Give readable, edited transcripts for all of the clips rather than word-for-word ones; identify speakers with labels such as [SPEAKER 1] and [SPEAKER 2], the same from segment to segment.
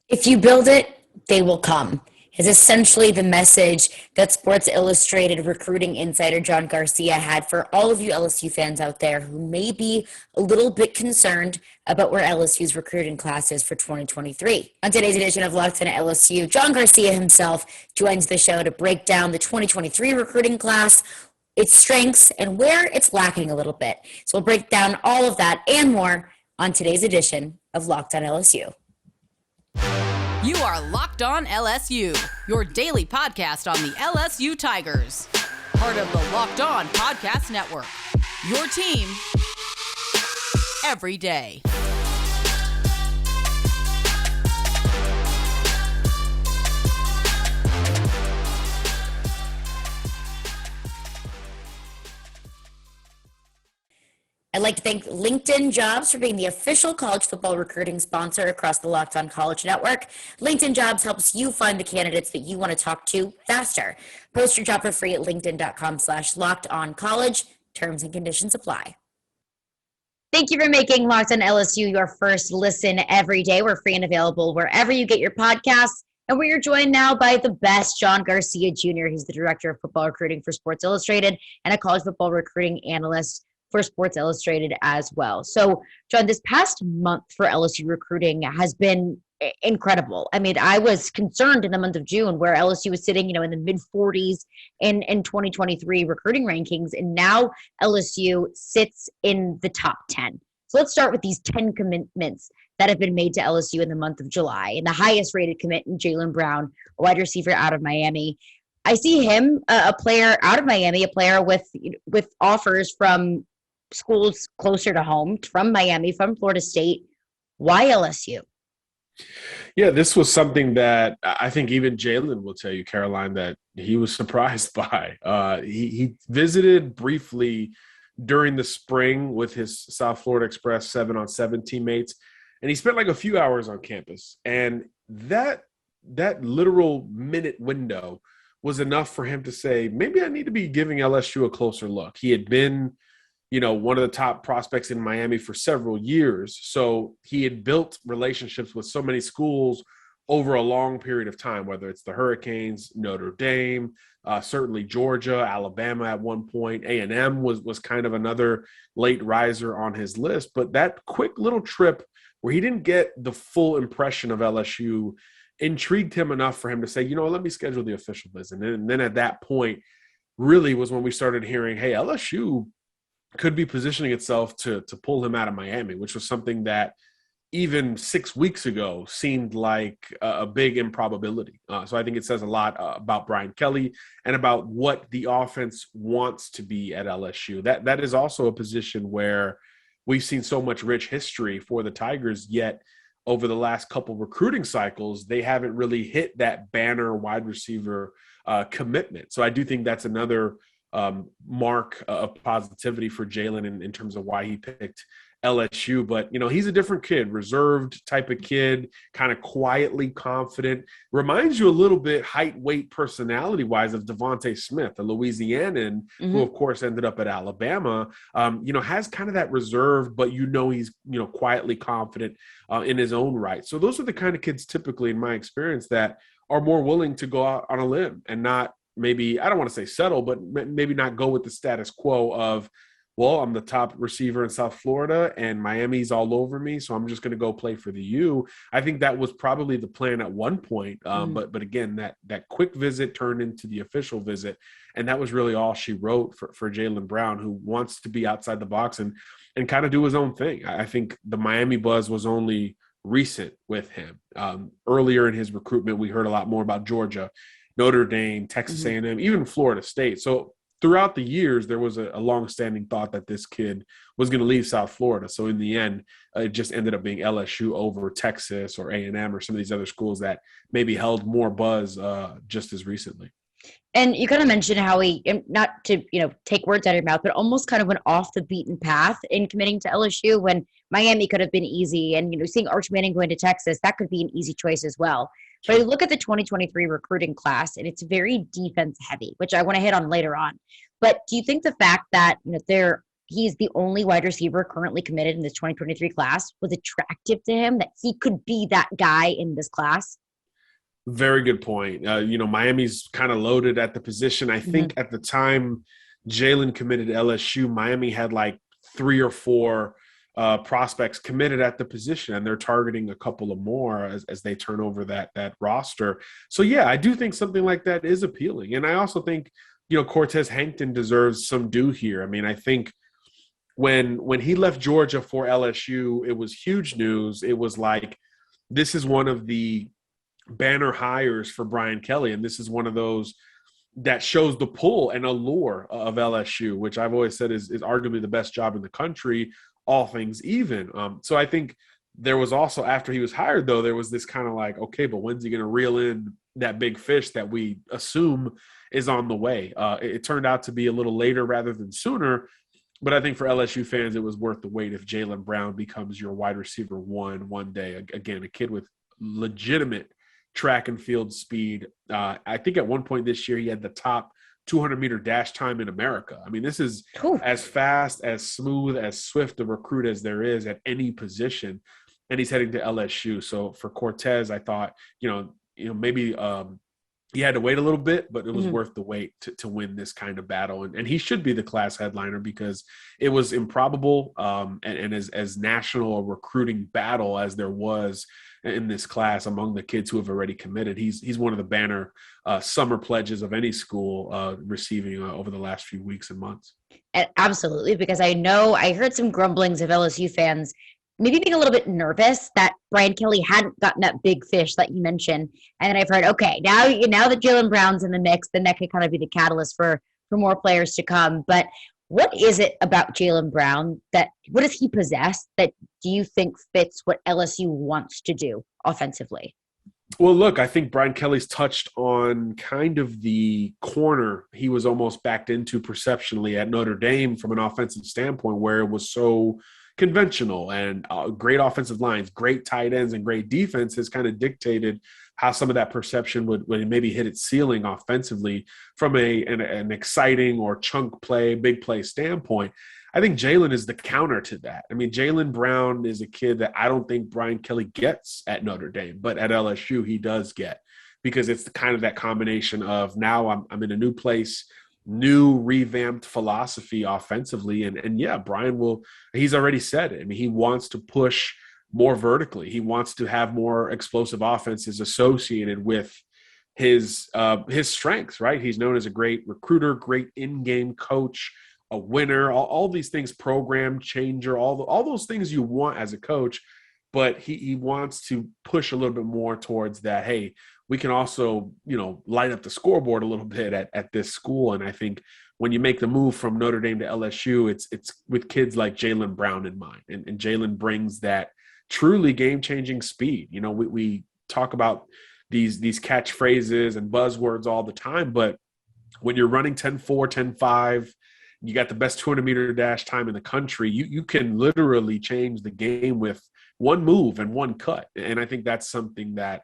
[SPEAKER 1] If you build it, they will come, is essentially the message that Sports Illustrated recruiting insider John Garcia had for all of you LSU fans out there who may be a little bit concerned about where LSU's recruiting class is for 2023. On today's edition of Locked On LSU, John Garcia himself joins the show to break down the 2023 recruiting class, its strengths, and where it's lacking a little bit. So we'll break down all of that and more on today's edition of Locked On LSU.
[SPEAKER 2] You are Locked On LSU, your daily podcast on the LSU Tigers. Part of the Locked On Podcast Network, your team every day.
[SPEAKER 1] I'd like to thank LinkedIn Jobs for being the official college football recruiting sponsor across the Locked On College Network. LinkedIn Jobs helps you find the candidates that you want to talk to faster. Post your job for free at linkedin.com/lockedoncollege. Terms and conditions apply. Thank you for making Locked On LSU your first listen every day. We're free and available wherever you get your podcasts. And we are joined now by the best, John Garcia Jr. He's the director of football recruiting for Sports Illustrated and a college football recruiting analyst for Sports Illustrated as well. So, John, this past month for LSU recruiting has been incredible. I mean, I was concerned in the month of June where LSU was sitting, in the mid-40s in 2023 recruiting rankings, and now LSU sits in the top 10. So let's start with these 10 commitments that have been made to LSU in the month of July. And the highest rated commit in Jalen Brown, a wide receiver out of Miami. I see him, a player out of Miami, a player with offers from schools closer to home, from Miami, from Florida State. Why LSU?
[SPEAKER 3] Yeah, this was something that I think even Jalen will tell you, Caroline, that he was surprised by. He visited briefly during the spring with his South Florida Express 7-on-7 teammates, and he spent like a few hours on campus. And that literal minute window was enough for him to say, maybe I need to be giving LSU a closer look. He had been one of the top prospects in Miami for several years. So he had built relationships with so many schools over a long period of time, whether it's the Hurricanes, Notre Dame, certainly Georgia, Alabama at one point. A&M was kind of another late riser on his list. But that quick little trip where he didn't get the full impression of LSU intrigued him enough for him to say, let me schedule the official visit. And then at that point really was when we started hearing, hey, LSU could be positioning itself to pull him out of Miami, which was something that even 6 weeks ago seemed like a big improbability. So I think it says a lot about Brian Kelly and about what the offense wants to be at LSU. That is also a position where we've seen so much rich history for the Tigers, yet over the last couple recruiting cycles, they haven't really hit that banner wide receiver commitment. So I do think that's another mark of positivity for Jalen in terms of why he picked LSU. But, he's a different kid, reserved type of kid, kind of quietly confident. Reminds you a little bit height, weight, personality-wise of Devontae Smith, a Louisianan, who, of course, ended up at Alabama, has kind of that reserved, but he's, quietly confident in his own right. So those are the kind of kids typically, in my experience, that are more willing to go out on a limb and not maybe, I don't want to say settle, but maybe not go with the status quo of, well, I'm the top receiver in South Florida and Miami's all over me, so I'm just going to go play for the U. I think that was probably the plan at one point. But again, that quick visit turned into the official visit. And that was really all she wrote for Jalen Brown, who wants to be outside the box and kind of do his own thing. I think the Miami buzz was only recent with him. Earlier in his recruitment, we heard a lot more about Georgia, Notre Dame, Texas A&M, even Florida State. So throughout the years, there was a long-standing thought that this kid was going to leave South Florida. So in the end, it just ended up being LSU over Texas or A&M or some of these other schools that maybe held more buzz just as recently.
[SPEAKER 1] And you kind of mentioned how he, not to, take words out of your mouth, but almost kind of went off the beaten path in committing to LSU when Miami could have been easy. And, seeing Arch Manning going to Texas, that could be an easy choice as well. But I look at the 2023 recruiting class, and it's very defense heavy, which I want to hit on later on. But do you think the fact that, there he's the only wide receiver currently committed in this 2023 class was attractive to him, that he could be that guy in this class?
[SPEAKER 3] Very good point. Miami's kind of loaded at the position. I think at the time Jalen committed to LSU, Miami had like 3 or 4 prospects committed at the position, and they're targeting a couple of more as they turn over that roster. So, yeah, I do think something like that is appealing. And I also think, Cortez Hankton deserves some due here. I mean, I think when he left Georgia for LSU, it was huge news. It was like, this is one of the banner hires for Brian Kelly, and this is one of those that shows the pull and allure of LSU, which I've always said is arguably the best job in the country, all things even. So I think there was also, after he was hired, though, there was this kind of like, okay, but when's he going to reel in that big fish that we assume is on the way? It turned out to be a little later rather than sooner, but I think for LSU fans, it was worth the wait if Jalen Brown becomes your wide receiver one day. Again, a kid with legitimate track and field speed. I think at one point this year, he had the top 200-meter dash time in America. I mean, this is as fast, as smooth, as swift a recruit as there is at any position, and he's heading to LSU. So for Cortez, I thought, maybe he had to wait a little bit, but it was worth the wait to win this kind of battle. And he should be the class headliner because it was improbable and as national a recruiting battle as there was in this class among the kids who have already committed. He's one of the banner summer pledges of any school receiving over the last few weeks and months.
[SPEAKER 1] Absolutely, because I heard some grumblings of LSU fans maybe being a little bit nervous that Brian Kelly hadn't gotten that big fish that you mentioned. And then I've heard, okay, now that Jalen Brown's in the mix, then that could kind of be the catalyst for more players to come. But what is it about Jalen Brown what does he possess that do you think fits what LSU wants to do offensively?
[SPEAKER 3] Well, look, I think Brian Kelly's touched on kind of the corner he was almost backed into perceptionally at Notre Dame from an offensive standpoint, where it was so conventional and great offensive lines, great tight ends, and great defense has kind of dictated how some of that perception would maybe hit its ceiling offensively from an exciting or chunk play, big play standpoint. I think Jalen is the counter to that. I mean, Jalen Brown is a kid that I don't think Brian Kelly gets at Notre Dame, but at LSU he does get, because it's the kind of that combination of now I'm in a new place, new revamped philosophy offensively. And yeah, Brian he's already said it. I mean, he wants to push more vertically. He wants to have more explosive offenses associated with his strengths, right? He's known as a great recruiter, great in-game coach, a winner, all these things, program changer, all those things you want as a coach. But he wants to push a little bit more towards that, hey, we can also, light up the scoreboard a little bit at this school. And I think when you make the move from Notre Dame to LSU, it's with kids like Jalen Brown in mind. And Jalen brings that truly game-changing speed. We talk about these catchphrases and buzzwords all the time, but when you're running 10.4, 10.5, you got the best 200-meter dash time in the country, you can literally change the game with one move and one cut. And I think that's something that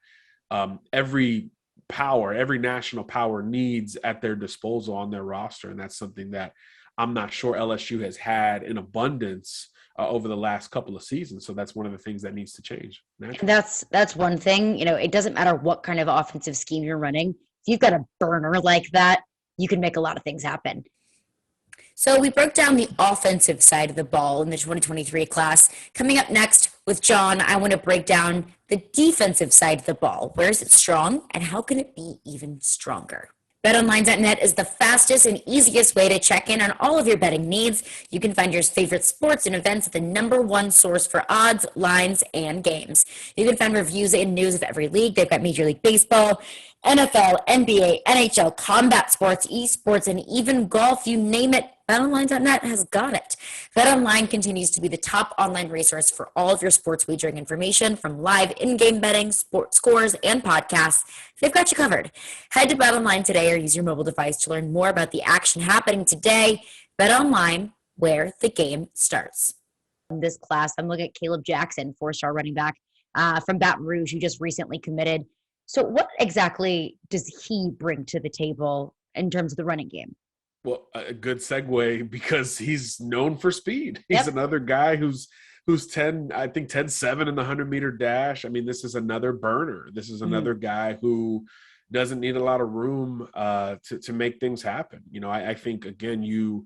[SPEAKER 3] every national power needs at their disposal on their roster. And that's something that I'm not sure LSU has had in abundance over the last couple of seasons. So that's one of the things that needs to change.
[SPEAKER 1] That's one thing. It doesn't matter what kind of offensive scheme you're running. If you've got a burner like that, you can make a lot of things happen. So we broke down the offensive side of the ball in the 2023 class. Coming up next with John, I want to break down the defensive side of the ball. Where is it strong, and how can it be even stronger? BetOnline.net is the fastest and easiest way to check in on all of your betting needs. You can find your favorite sports and events at the #1 source for odds, lines, and games. You can find reviews and news of every league. They've got Major League Baseball, NFL, NBA, NHL, combat sports, esports, and even golf. You name it, BetOnline.net has got it. BetOnline continues to be the top online resource for all of your sports wagering information, from live in-game betting, sports scores, and podcasts. They've got you covered. Head to BetOnline today or use your mobile device to learn more about the action happening today. BetOnline, where the game starts. In this class, I'm looking at Caleb Jackson, 4-star running back from Baton Rouge, who just recently committed. So what exactly does he bring to the table in terms of the running game?
[SPEAKER 3] Well, a good segue because he's known for speed. He's
[SPEAKER 1] Yep.
[SPEAKER 3] another guy who's 10-7 in the 100-meter dash. I mean, this is another burner. This is another guy who doesn't need a lot of room to make things happen. You know, I think, again, you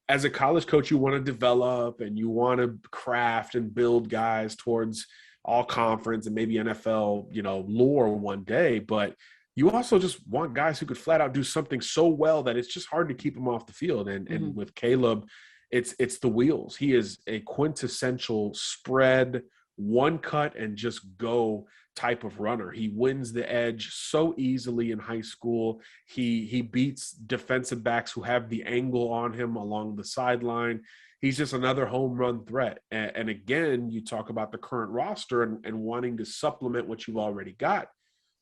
[SPEAKER 3] as a college coach, you want to develop and you want to craft and build guys towards all conference and maybe NFL, lore one day. But you also just want guys who could flat out do something so well that it's just hard to keep them off the field. And with Caleb, it's the wheels. He is a quintessential spread, one cut and just go type of runner. He wins the edge so easily in high school. He beats defensive backs who have the angle on him along the sideline. He's just another home run threat. And again, you talk about the current roster and wanting to supplement what you've already got.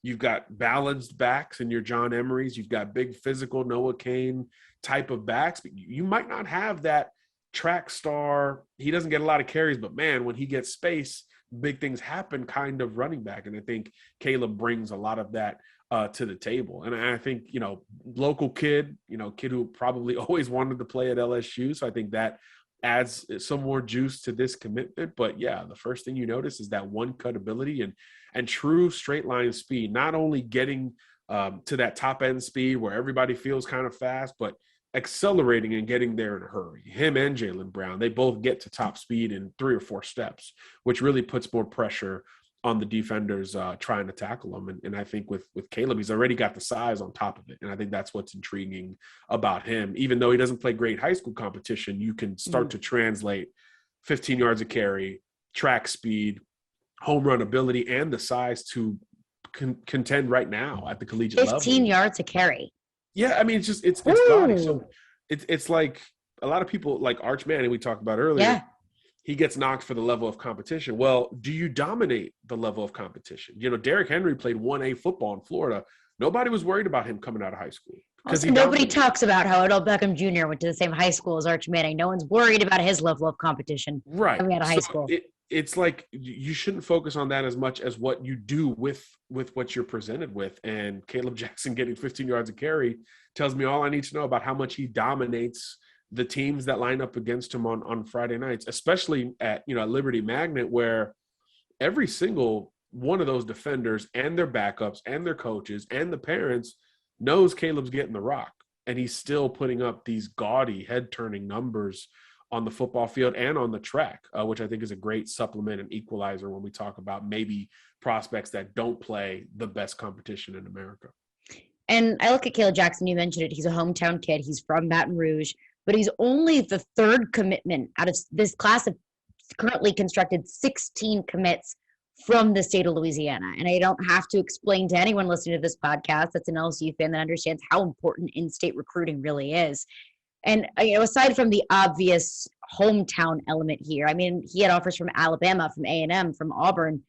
[SPEAKER 3] You've got balanced backs in your John Emerys. You've got big physical Noah Cain type of backs. But you might not have that track star. He doesn't get a lot of carries, but man, when he gets space, big things happen kind of running back. And I think Caleb brings a lot of that to the table. And I think, local kid who probably always wanted to play at LSU. So I think that adds some more juice to this commitment. But yeah, the first thing you notice is that one cut ability and true straight line speed, not only getting to that top end speed where everybody feels kind of fast, but accelerating and getting there in a hurry. Him and Jalen Brown, they both get to top speed in 3 or 4 steps, which really puts more pressure on the defenders trying to tackle him. And I think with Caleb, he's already got the size on top of it. And I think that's what's intriguing about him. Even though he doesn't play great high school competition, you can start to translate 15 yards of carry, track speed, home run ability, and the size to contend right now at the collegiate
[SPEAKER 1] 15
[SPEAKER 3] level.
[SPEAKER 1] 15 yards to carry.
[SPEAKER 3] Yeah, I mean, it's gaudy. So it's like a lot of people like Arch Manning we talked about earlier.
[SPEAKER 1] Yeah.
[SPEAKER 3] He gets knocked for the level of competition. Well, do you dominate the level of competition? Derrick Henry played 1A football in Florida. Nobody was worried about him coming out of high school.
[SPEAKER 1] Also, nobody talks about how Odell Beckham Jr. went to the same high school as Arch Manning. No one's worried about his level of competition coming out of high school.
[SPEAKER 3] It's like you shouldn't focus on that as much as what you do with what you're presented with. And Caleb Jackson getting 15 yards of carry tells me all I need to know about how much he dominates the teams that line up against him on Friday nights, especially at Liberty Magnet, where every single one of those defenders and their backups and their coaches and the parents knows Caleb's getting the rock. And he's still putting up these gaudy head-turning numbers on the football field and on the track, which I think is a great supplement and equalizer when we talk about maybe prospects that don't play the best competition in America.
[SPEAKER 1] And I look at Caleb Jackson, you mentioned it. He's a hometown kid. He's from Baton Rouge, but he's only the 3rd commitment out of this class of currently constructed 16 commits from the state of Louisiana. And I don't have to explain to anyone listening to this podcast that's an LSU fan that understands how important in-state recruiting really is. And, aside from the obvious hometown element here, I mean, he had offers from Alabama, from A&M, from Auburn.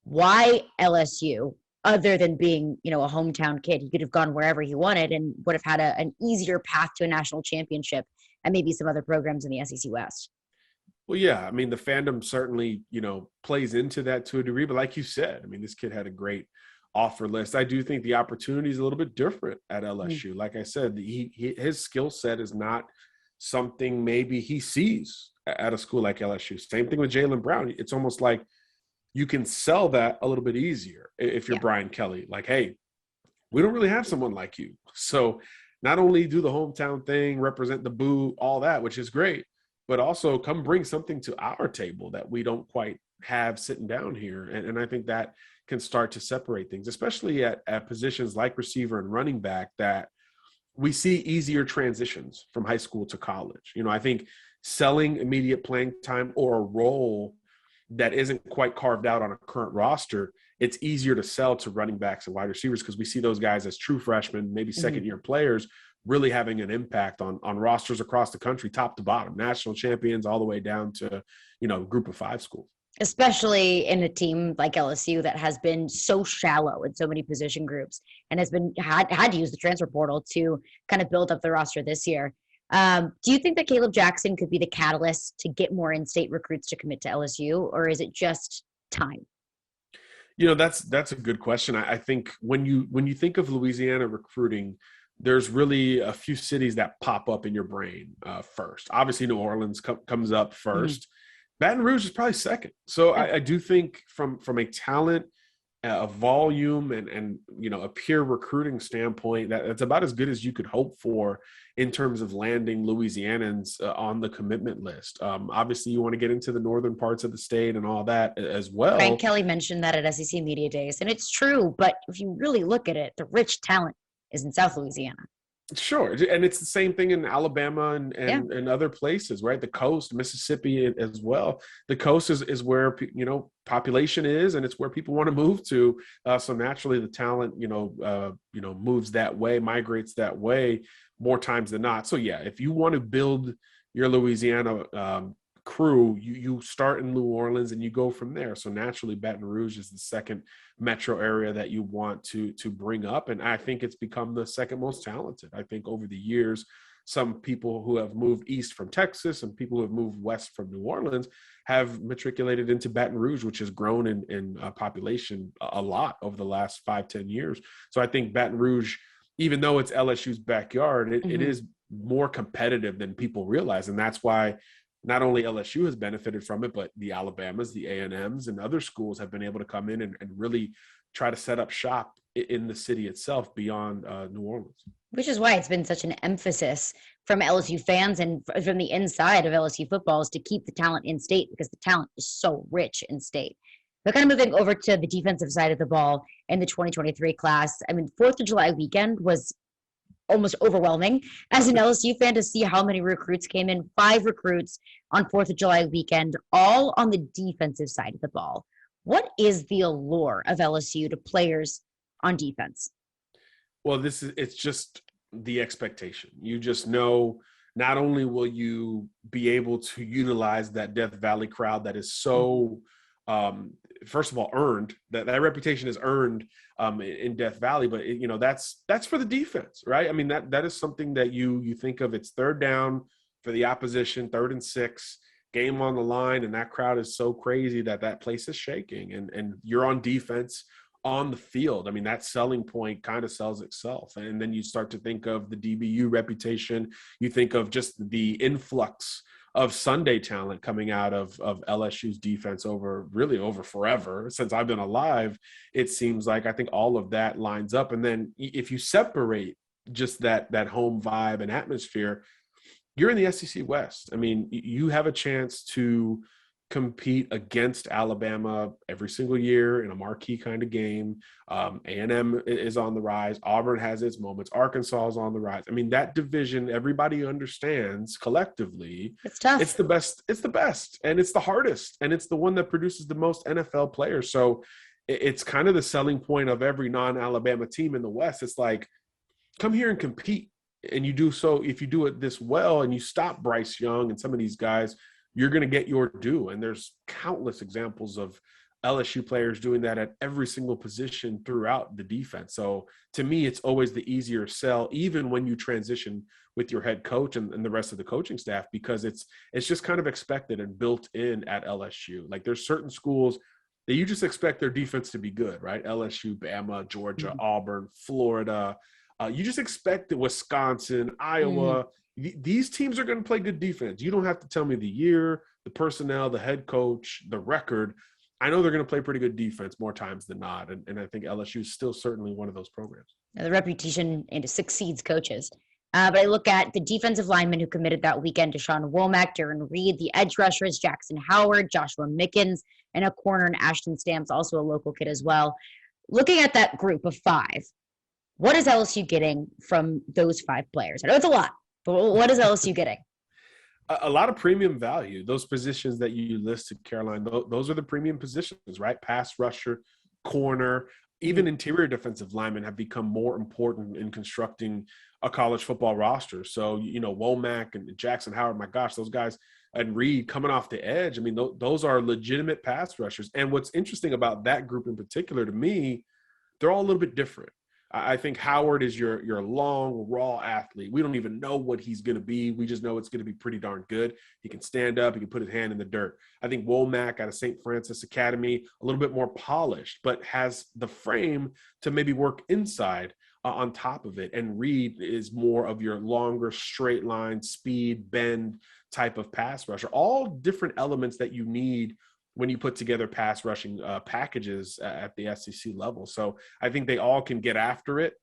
[SPEAKER 1] Why LSU, other than being, a hometown kid? He could have gone wherever he wanted and would have had an easier path to a national championship and maybe some other programs in the SEC West.
[SPEAKER 3] Well, yeah, I mean, the fandom certainly, plays into that to a degree. But like you said, I mean, this kid had a great offer list. I do think the opportunity is a little bit different at LSU. Like I said, his skill set is not something maybe he sees at a school like LSU. Same thing with Jalen Brown. It's almost like you can sell that a little bit easier if you're Brian Kelly. Like, hey, we don't really have someone like you. So not only do the hometown thing, represent the boo, all that, which is great, but also come bring something to our table that we don't quite have sitting down here. And I think that can start to separate things, especially at positions like receiver and running back, that we see easier transitions from high school to college. I think selling immediate playing time or a role that isn't quite carved out on a current roster, it's easier to sell to running backs and wide receivers because we see those guys as true freshmen, maybe second-year players, really having an impact on rosters across the country, top to bottom, national champions all the way down to, group of 5 schools.
[SPEAKER 1] Especially in a team like LSU that has been so shallow in so many position groups and has been had to use the transfer portal to kind of build up the roster this year. Do you think that Caleb Jackson could be the catalyst to get more in-state recruits to commit to LSU, or is it just time?
[SPEAKER 3] That's a good question. I think when you think of Louisiana recruiting, there's really a few cities that pop up in your brain first. Obviously, New Orleans comes up first. Baton Rouge is probably second. So I do think from a talent, a volume, and a pure recruiting standpoint, that's about as good as you could hope for in terms of landing Louisianans on the commitment list. Obviously, you want to get into the northern parts of the state and all that as well.
[SPEAKER 1] Frank Kelly mentioned that at SEC Media Days, and it's true. But if you really look at it, the rich talent is in South Louisiana.
[SPEAKER 3] Sure. And it's the same thing in Alabama and other places, right? The coast, Mississippi as well. The coast is where, population is, and it's where people want to move to. So naturally the talent, moves that way, migrates that way more times than not. So yeah, if you want to build your Louisiana crew, you start in New Orleans and you go from there. So naturally Baton Rouge is the second metro area that you want to bring up, and I think it's become the second most talented. I think over the years, some people who have moved east from Texas and people who have moved west from New Orleans have matriculated into Baton Rouge, which has grown in population a lot over the last 5-10 years. So I think Baton Rouge, even though it's LSU's backyard, it is more competitive than people realize, and that's why not only LSU has benefited from it, but the Alabamas, the A&Ms, and other schools have been able to come in and really try to set up shop in the city itself beyond New Orleans.
[SPEAKER 1] Which is why it's been such an emphasis from LSU fans and from the inside of LSU football is to keep the talent in state, because the talent is so rich in state. But kind of moving over to the defensive side of the ball in the 2023 class, 4th of July weekend was almost overwhelming as an LSU fan to see how many recruits came in. 5 recruits on 4th of July weekend, all on the defensive side of the ball. What is the allure of LSU to players on defense?
[SPEAKER 3] Well, it's just the expectation. You just know not only will you be able to utilize that Death Valley crowd that is so first of all, earned that reputation is earned in Death Valley, but that's for the defense, right? That is something that you think of. It's third down for the opposition, 3rd and 6, game on the line, and that crowd is so crazy that place is shaking, and you're on defense on the field. That selling point kind of sells itself, and then you start to think of the DBU reputation. You think of just the influx of Sunday talent coming out of LSU's defense over forever. Since I've been alive, it seems like I think all of that lines up. And then if you separate just that home vibe and atmosphere, you're in the SEC West. You have a chance to compete against Alabama every single year in a marquee kind of game. A&M is on the rise. Auburn has its moments. Arkansas is on the rise. That division, everybody understands collectively.
[SPEAKER 1] It's tough.
[SPEAKER 3] It's the best. It's the best. And it's the hardest. And it's the one that produces the most NFL players. So it's kind of the selling point of every non-Alabama team in the West. It's like, come here and compete. And you do so, if you do it this well and you stop Bryce Young and some of these guys, you're going to get your due. And there's countless examples of LSU players doing that at every single position throughout the defense. So to me, it's always the easier sell, even when you transition with your head coach and the rest of the coaching staff, because it's just kind of expected and built in at LSU. Like there's certain schools that you just expect their defense to be good, right? LSU, Bama, Georgia, Auburn, Florida. You just expect that Wisconsin, Iowa, these teams are going to play good defense. You don't have to tell me the year, the personnel, the head coach, the record. I know they're going to play pretty good defense more times than not. And I think LSU is still certainly one of those programs.
[SPEAKER 1] Now, the reputation succeeds coaches. But I look at the defensive linemen who committed that weekend: Deshaun Womack, Darren Reed, the edge rushers, Jackson Howard, Joshua Mickens, and a corner in Ashton Stamps, also a local kid as well. Looking at that group of 5, what is LSU getting from those 5 players? I know it's a lot, but what is LSU getting?
[SPEAKER 3] A lot of premium value. Those positions that you listed, Caroline, those are the premium positions, right? Pass rusher, corner, even interior defensive linemen have become more important in constructing a college football roster. So, Womack and Jackson Howard, my gosh, those guys, and Reed coming off the edge. Those are legitimate pass rushers. And what's interesting about that group in particular, to me, they're all a little bit different. I think Howard is your long, raw athlete. We don't even know what he's going to be. We just know it's going to be pretty darn good. He can stand up. He can put his hand in the dirt. I think Womack out of St. Francis Academy, a little bit more polished, but has the frame to maybe work inside on top of it. And Reed is more of your longer straight line, speed, bend type of pass rusher. All different elements that you need when you put together pass rushing packages at the SEC level. So I think they all can get after it,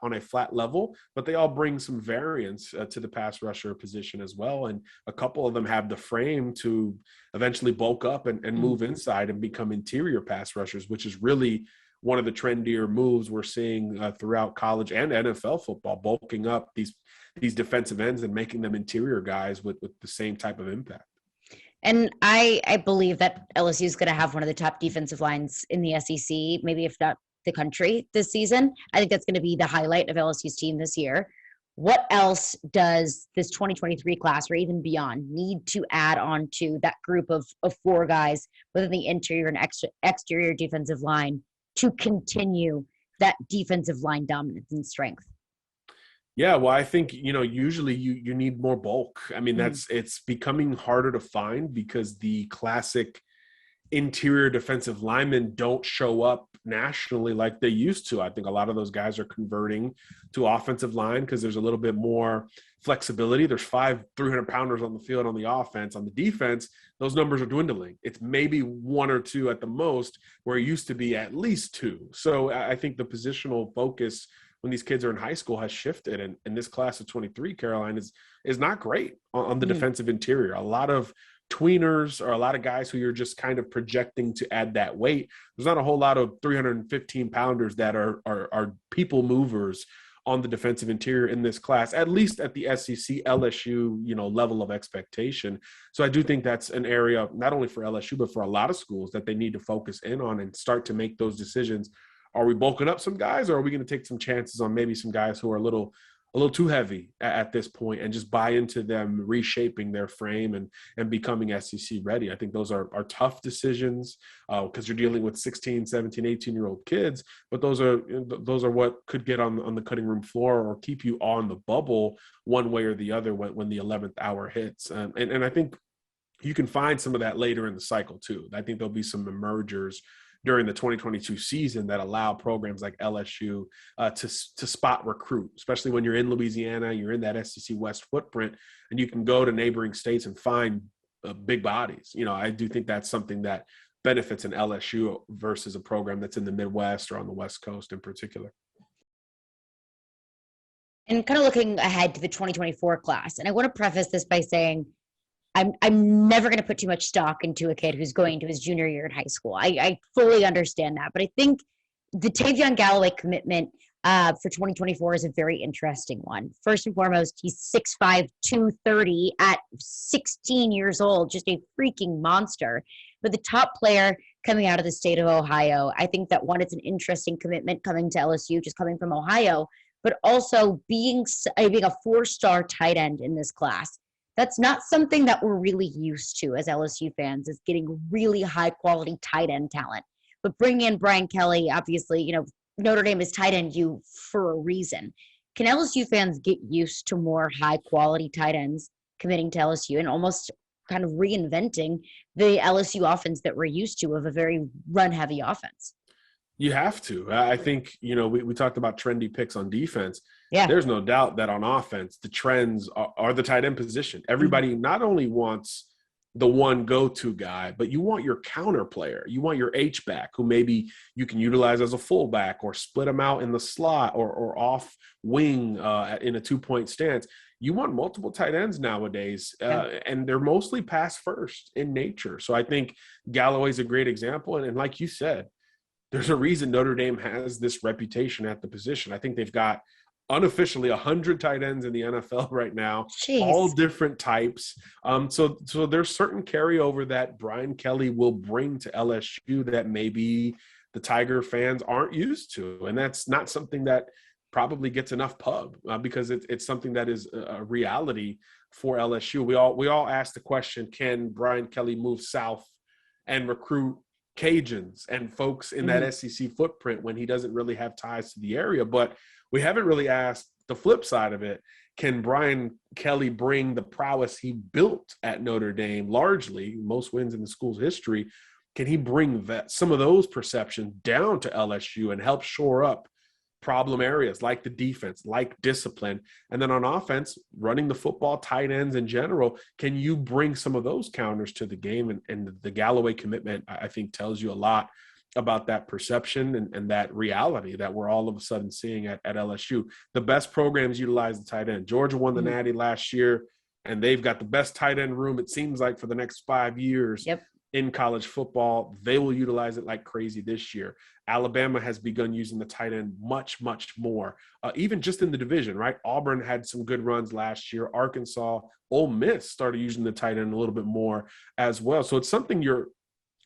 [SPEAKER 3] on a flat level, but they all bring some variance to the pass rusher position as well. And a couple of them have the frame to eventually bulk up and move inside and become interior pass rushers, which is really one of the trendier moves we're seeing throughout college and NFL football, bulking up these defensive ends and making them interior guys with the same type of impact.
[SPEAKER 1] And I believe that LSU is going to have one of the top defensive lines in the SEC, maybe if not the country this season. I think that's going to be the highlight of LSU's team this year. What else does this 2023 class or even beyond need to add on to that group of four guys within the interior and exterior defensive line to continue that defensive line dominance and strength?
[SPEAKER 3] Yeah, well, I think, usually you need more bulk. I mean, it's becoming harder to find because the classic interior defensive linemen don't show up nationally like they used to. I think a lot of those guys are converting to offensive line because there's a little bit more flexibility. There's 5 300-pounders on the field on the offense. On the defense, those numbers are dwindling. It's maybe 1 or 2 at the most, where it used to be at least 2. So I think the positional focus when these kids are in high school has shifted. And this class of 23, Caroline, is not great on the defensive interior. A lot of tweeners or a lot of guys who you're just kind of projecting to add that weight. There's not a whole lot of 315-pounders that are people movers on the defensive interior in this class, at least at the SEC LSU, level of expectation. So I do think that's an area, not only for LSU, but for a lot of schools that they need to focus in on and start to make those decisions. Are we bulking up some guys, or are we going to take some chances on maybe some guys who are a little too heavy at this point and just buy into them reshaping their frame and becoming SEC ready? I think those are tough decisions because you're dealing with 16, 17, 18-year-old kids, but those are what could get on the cutting room floor or keep you on the bubble one way or the other when the 11th hour hits. And I think you can find some of that later in the cycle too. I think there'll be some emergers during the 2022 season that allow programs like LSU to spot recruit, especially when you're in Louisiana, you're in that SEC West footprint, and you can go to neighboring states and find big bodies. I do think that's something that benefits an LSU versus a program that's in the Midwest or on the West Coast in particular.
[SPEAKER 1] And kind of looking ahead to the 2024 class, and I want to preface this by saying I'm never going to put too much stock into a kid who's going to his junior year in high school. I fully understand that. But I think the Tavion Galloway commitment for 2024 is a very interesting one. First and foremost, he's 6'5", 230 at 16 years old, just a freaking monster. But the top player coming out of the state of Ohio, I think that one, it's an interesting commitment coming to LSU, just coming from Ohio, but also being a 4-star tight end in this class. That's not something that we're really used to as LSU fans, is getting really high quality tight end talent. But bringing in Brian Kelly, obviously, Notre Dame is tight end you for a reason. Can LSU fans get used to more high quality tight ends committing to LSU and almost kind of reinventing the LSU offense that we're used to, of a very run heavy offense?
[SPEAKER 3] You have to. I think, we talked about trendy picks on defense.
[SPEAKER 1] Yeah.
[SPEAKER 3] There's no doubt that on offense, the trends are the tight end position. Everybody not only wants the one go-to guy, but you want your counter player. You want your H-back who maybe you can utilize as a fullback or split them out in the slot or off wing in a 2-point stance. You want multiple tight ends nowadays, and they're mostly pass first in nature. So I think Galloway's a great example. And like you said, there's a reason Notre Dame has this reputation at the position. I think they've got unofficially 100 tight ends in the NFL right now, all different types. So there's certain carryover that Brian Kelly will bring to LSU that maybe the Tiger fans aren't used to. And that's not something that probably gets enough pub because it's something that is a reality for LSU. We all ask the question, can Brian Kelly move south and recruit Cajuns and folks in that SEC footprint when he doesn't really have ties to the area? But we haven't really asked the flip side of it. Can Brian Kelly bring the prowess he built at Notre Dame, largely most wins in the school's history? Can he bring some of those perceptions down to LSU and help shore up problem areas like the defense, like discipline. And then on offense, running the football, tight ends in general, can you bring some of those counters to the game? And the Galloway commitment, I think, tells you a lot about that perception and that reality that we're all of a sudden seeing at LSU. The best programs utilize the tight end. Georgia won the Natty last year, and they've got the best tight end room, it seems like, for the next 5 years.
[SPEAKER 1] Yep.
[SPEAKER 3] In college football. They will utilize it like crazy this year. Alabama has begun using the tight end much, much more, even just in the division, right? Auburn had some good runs last year. Arkansas, Ole Miss started using the tight end a little bit more as well. So it's something you're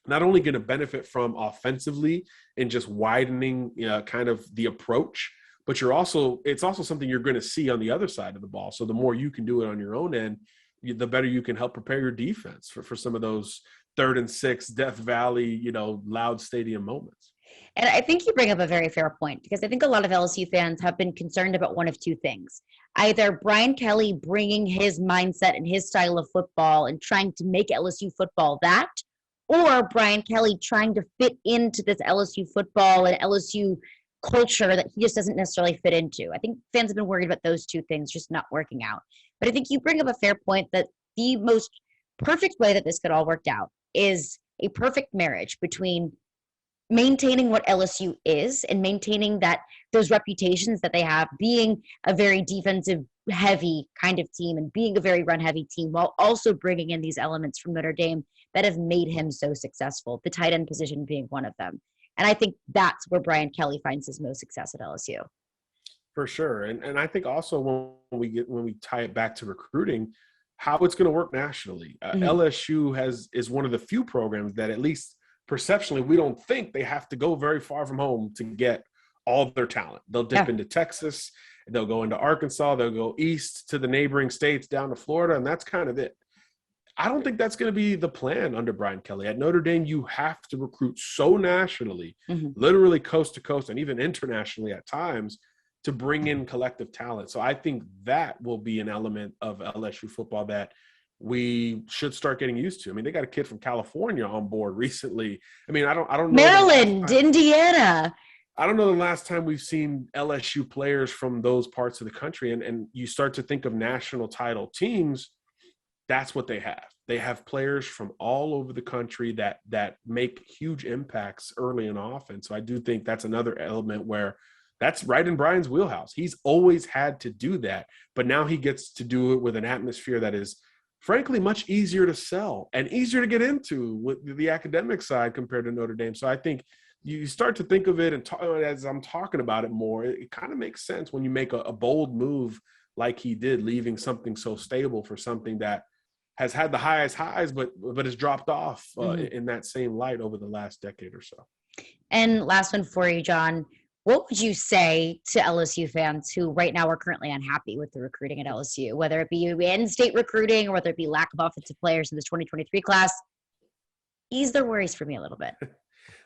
[SPEAKER 3] not only going to benefit from offensively in just widening kind of the approach, but it's also something you're going to see on the other side of the ball. So the more you can do it on your own end, the better you can help prepare your defense for some of those 3rd and 6 Death Valley, loud stadium moments.
[SPEAKER 1] And I think you bring up a very fair point, because I think a lot of LSU fans have been concerned about one of two things. Either Brian Kelly bringing his mindset and his style of football and trying to make LSU football that, or Brian Kelly trying to fit into this LSU football and LSU culture that he just doesn't necessarily fit into. I think fans have been worried about those two things just not working out. But I think you bring up a fair point that the most perfect way that this could all work out is a perfect marriage between maintaining what LSU is and maintaining those reputations that they have, being a very defensive heavy kind of team and being a very run heavy team, while also bringing in these elements from Notre Dame that have made him so successful, the tight end position being one of them. And I think that's where Brian Kelly finds his most success at LSU.
[SPEAKER 3] For sure. And I think also when we tie it back to recruiting, how it's going to work nationally. LSU is one of the few programs that, at least perceptually, we don't think they have to go very far from home to get all their talent. They'll dip into Texas, they'll go into Arkansas, they'll go east to the neighboring states down to Florida, and that's kind of it. I don't think that's going to be the plan under Brian Kelly. At Notre Dame, you have to recruit so nationally, literally coast to coast, and even internationally at times, to bring in collective talent. So I think that will be an element of LSU football that we should start getting used to. I mean, they got a kid from California on board recently. I mean, I don't know.
[SPEAKER 1] Maryland, Indiana.
[SPEAKER 3] I don't know the last time we've seen LSU players from those parts of the country. And you start to think of national title teams, that's what they have. They have players from all over the country that make huge impacts early and often. So I do think that's another element where that's right in Brian's wheelhouse. He's always had to do that, but now he gets to do it with an atmosphere that is, frankly, much easier to sell and easier to get into with the academic side compared to Notre Dame. So I think you start to think of it, and as I'm talking about it more, it kind of makes sense when you make a bold move like he did, leaving something so stable for something that has had the highest highs, but has dropped off in that same light over the last decade or so.
[SPEAKER 1] And last one for you, John. What would you say to LSU fans who right now are currently unhappy with the recruiting at LSU, whether it be in-state recruiting or whether it be lack of offensive players in this 2023 class? Ease their worries for me a little bit.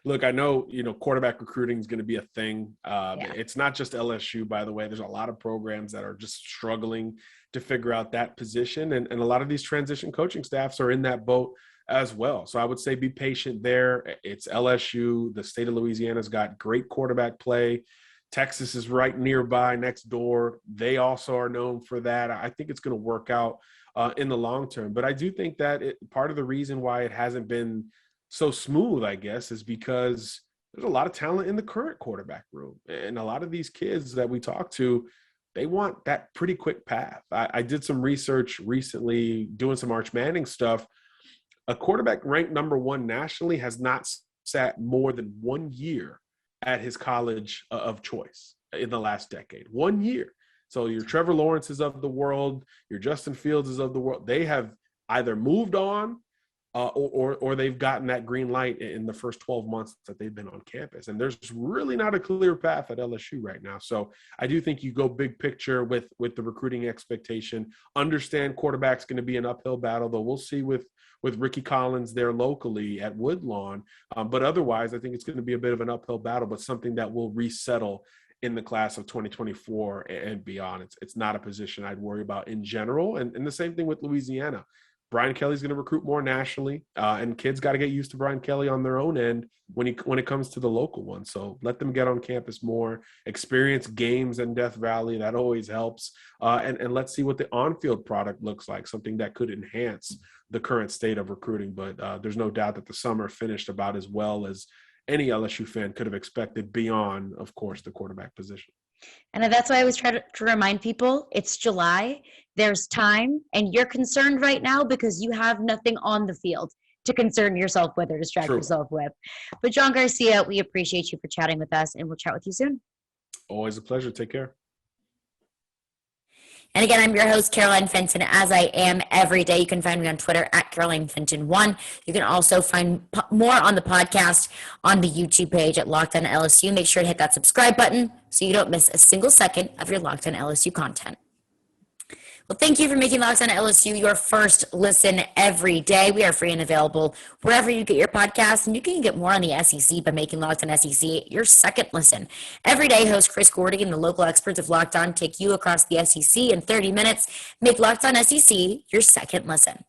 [SPEAKER 3] Look, I know, quarterback recruiting is going to be a thing. It's not just LSU, by the way. There's a lot of programs that are just struggling to figure out that position. And a lot of these transition coaching staffs are in that boat as well. So I would say be patient there. It's LSU. The state of Louisiana's got great quarterback play. Texas is right nearby, next door. They also are known for that. I think it's going to work out in the long term. But I do think that part of the reason why it hasn't been so smooth, I guess, is because there's a lot of talent in the current quarterback room. And a lot of these kids that we talk to, they want that pretty quick path. I did some research recently doing some Arch Manning stuff. A quarterback ranked number 1 nationally has not sat more than 1 year at his college of choice in the last decade. 1 year. So your Trevor Lawrences of the world, your Justin Fields of the world, they have either moved on or they've gotten that green light in the first 12 months that they've been on campus. And there's really not a clear path at LSU right now. So I do think you go big picture with the recruiting expectation. Understand quarterback's going to be an uphill battle, though we'll see with Ricky Collins there locally at Woodlawn. But otherwise, I think it's going to be a bit of an uphill battle, but something that will resettle in the class of 2024 and beyond. It's not a position I'd worry about in general. And the same thing with Louisiana. Brian Kelly's going to recruit more nationally, and kids got to get used to Brian Kelly on their own end when it comes to the local one. So let them get on campus more, experience games in Death Valley. That always helps. And let's see what the on-field product looks like, something that could enhance the current state of recruiting. But there's no doubt that the summer finished about as well as any LSU fan could have expected beyond, of course, the quarterback position.
[SPEAKER 1] And that's why I always try to remind people it's July, there's time, and you're concerned right now because you have nothing on the field to concern yourself with or distract yourself with. But John Garcia, we appreciate you for chatting with us, and we'll chat with you soon.
[SPEAKER 3] Always a pleasure. Take care.
[SPEAKER 1] And again, I'm your host, Caroline Fenton, as I am every day. You can find me on Twitter at CarolineFenton1. You can also find more on the podcast on the YouTube page at Locked On LSU. Make sure to hit that subscribe button so you don't miss a single second of your Locked On LSU content. Well, thank you for making Locked On LSU your first listen every day. We are free and available wherever you get your podcasts, and you can get more on the SEC by making Locked On SEC your second listen. Every day, host Chris Gordy and the local experts of Locked On take you across the SEC in 30 minutes. Make Locked On SEC your second listen.